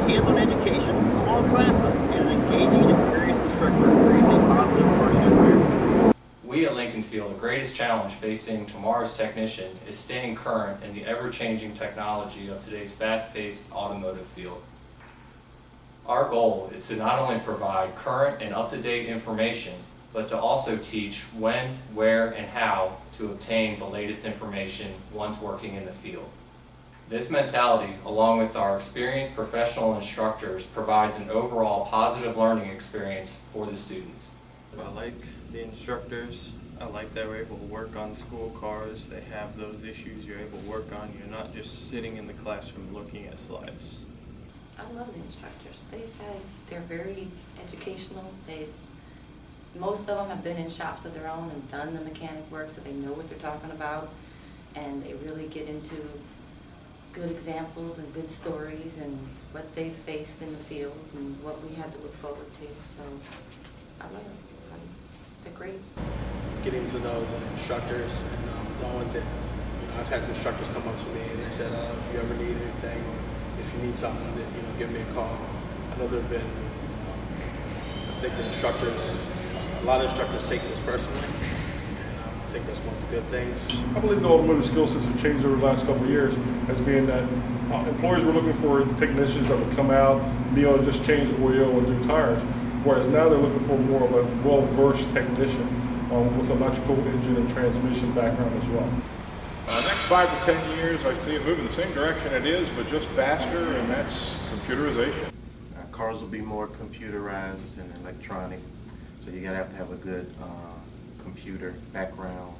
hands-on education, small classes, and an engaging, experienced instructor creates a positive learning environment. We at Lincoln feel the greatest challenge facing tomorrow's technician is staying current in the ever-changing technology of today's fast-paced automotive field. Our goal is to not only provide current and up-to-date information, but to also teach when, where, and how to obtain the latest information once working in the field. This mentality, along with our experienced professional instructors, provides an overall positive learning experience for the students. I like the instructors. I like that we're able to work on school cars. They have those issues you're able to work on. You're not just sitting in the classroom looking at slides. I love the instructors. They're very educational. Most of them have been in shops of their own and done the mechanic work, so they know what they're talking about, and they really get into good examples and good stories and what they've faced in the field and what we have to look forward to. So I love them. They're great. Getting to know the instructors and knowing that I've had instructors come up to me and they said, if you ever need anything or if you need something, that give me a call. I know there have been, I think the instructors, a lot of instructors take this personally, and I think that's one of the good things. I believe the automotive skill sets have changed over the last couple of years as being that employers were looking for technicians that would come out and be able to just change oil and do tires, whereas now they're looking for more of a well-versed technician with electrical, engine, and transmission background as well. Next 5 to 10 years, I see it moving the same direction it is, but just faster, and that's computerization. Cars will be more computerized and electronic, so you gotta have to have a good computer background,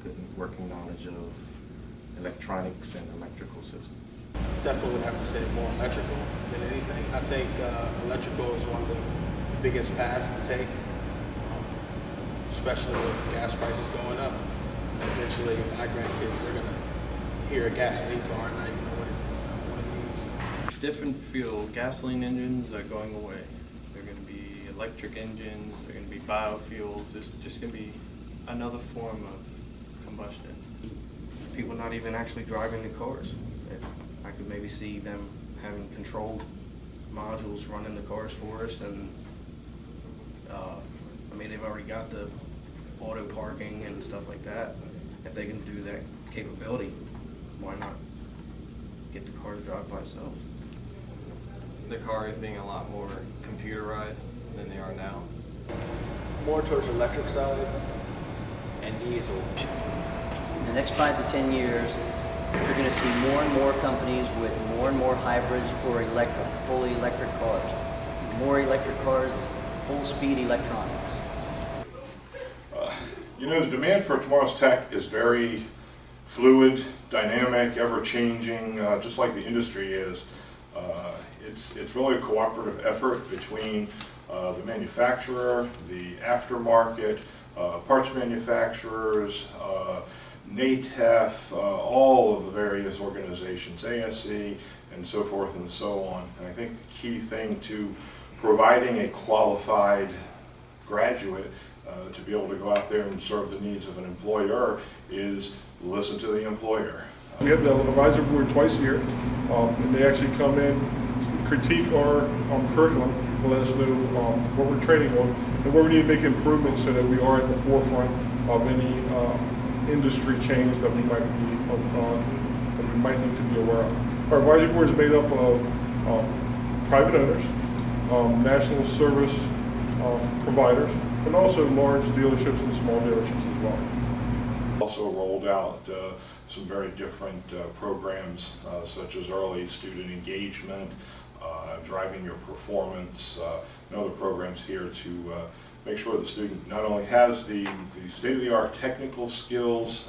good working knowledge of electronics and electrical systems. Definitely would have to say more electrical than anything. I think electrical is one of the biggest paths to take, especially with gas prices going up. Eventually, my grandkids, they're going to hear a gasoline car and not even know what it means. Different fuel. Gasoline engines are going away. They're going to be electric engines. They're going to be biofuels. It's just going to be another form of combustion. People not even actually driving the cars. I could maybe see them having control modules running the cars for us, and they've already got the auto parking and stuff like that. If they can do that capability, why not get the car to drive by itself? The cars being a lot more computerized than they are now. More towards the electric side and diesel. In the next 5 to 10 years, you're going to see more and more companies with more and more hybrids or electric, fully electric cars. More electric cars, full-speed electronics. The demand for tomorrow's tech is very fluid, dynamic, ever-changing, just like the industry is. It's really a cooperative effort between the manufacturer, the aftermarket, parts manufacturers, NATEF, all of the various organizations, ASE, and so forth and so on. And I think the key thing to providing a qualified graduate to be able to go out there and serve the needs of an employer is listen to the employer. We have the advisory board twice a year, and they actually come in, critique our curriculum, and let us know what we're training on and where we need to make improvements so that we are at the forefront of any industry change that we might need to be aware of. Our advisory board is made up of private owners, national service providers, and also large dealerships and small dealerships as well. Also rolled out some very different programs such as early student engagement, driving your performance, and other programs here to make sure the student not only has the state-of-the-art technical skills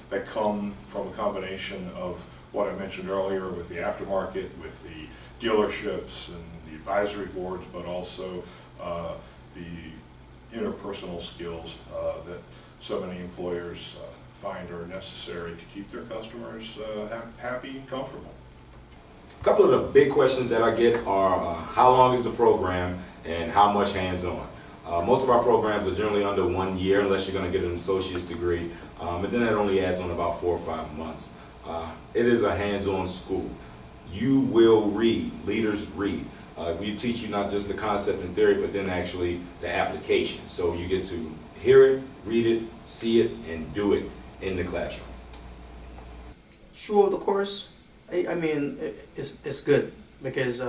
that come from a combination of what I mentioned earlier with the aftermarket, with the dealerships and the advisory boards, but also the interpersonal skills that so many employers find are necessary to keep their customers happy and comfortable. A couple of the big questions that I get are how long is the program and how much hands-on? Most of our programs are generally under 1 year unless you're going to get an associate's degree, and then that only adds on about 4 or 5 months. It is a hands-on school. you will read. Leaders read. We teach you not just the concept and theory, but then actually the application. So you get to hear it, read it, see it, and do it in the classroom. Throughout the course, I mean, it's good because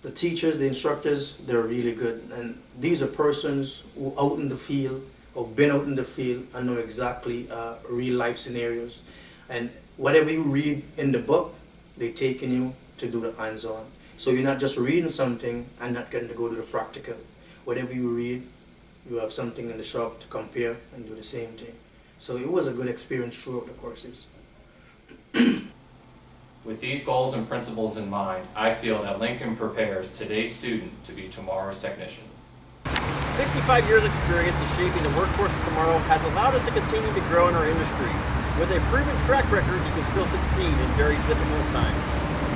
the teachers, the instructors, they're really good. And these are persons who out in the field or been out in the field and know exactly real life scenarios. And whatever you read in the book, they're taking you to do the hands-on. So you're not just reading something and not getting to go to the practical. Whatever you read, you have something in the shop to compare and do the same thing. So it was a good experience throughout the courses. With these goals and principles in mind, I feel that Lincoln prepares today's student to be tomorrow's technician. 65 years experience in shaping the workforce of tomorrow has allowed us to continue to grow in our industry. With a proven track record, you can still succeed in very difficult times.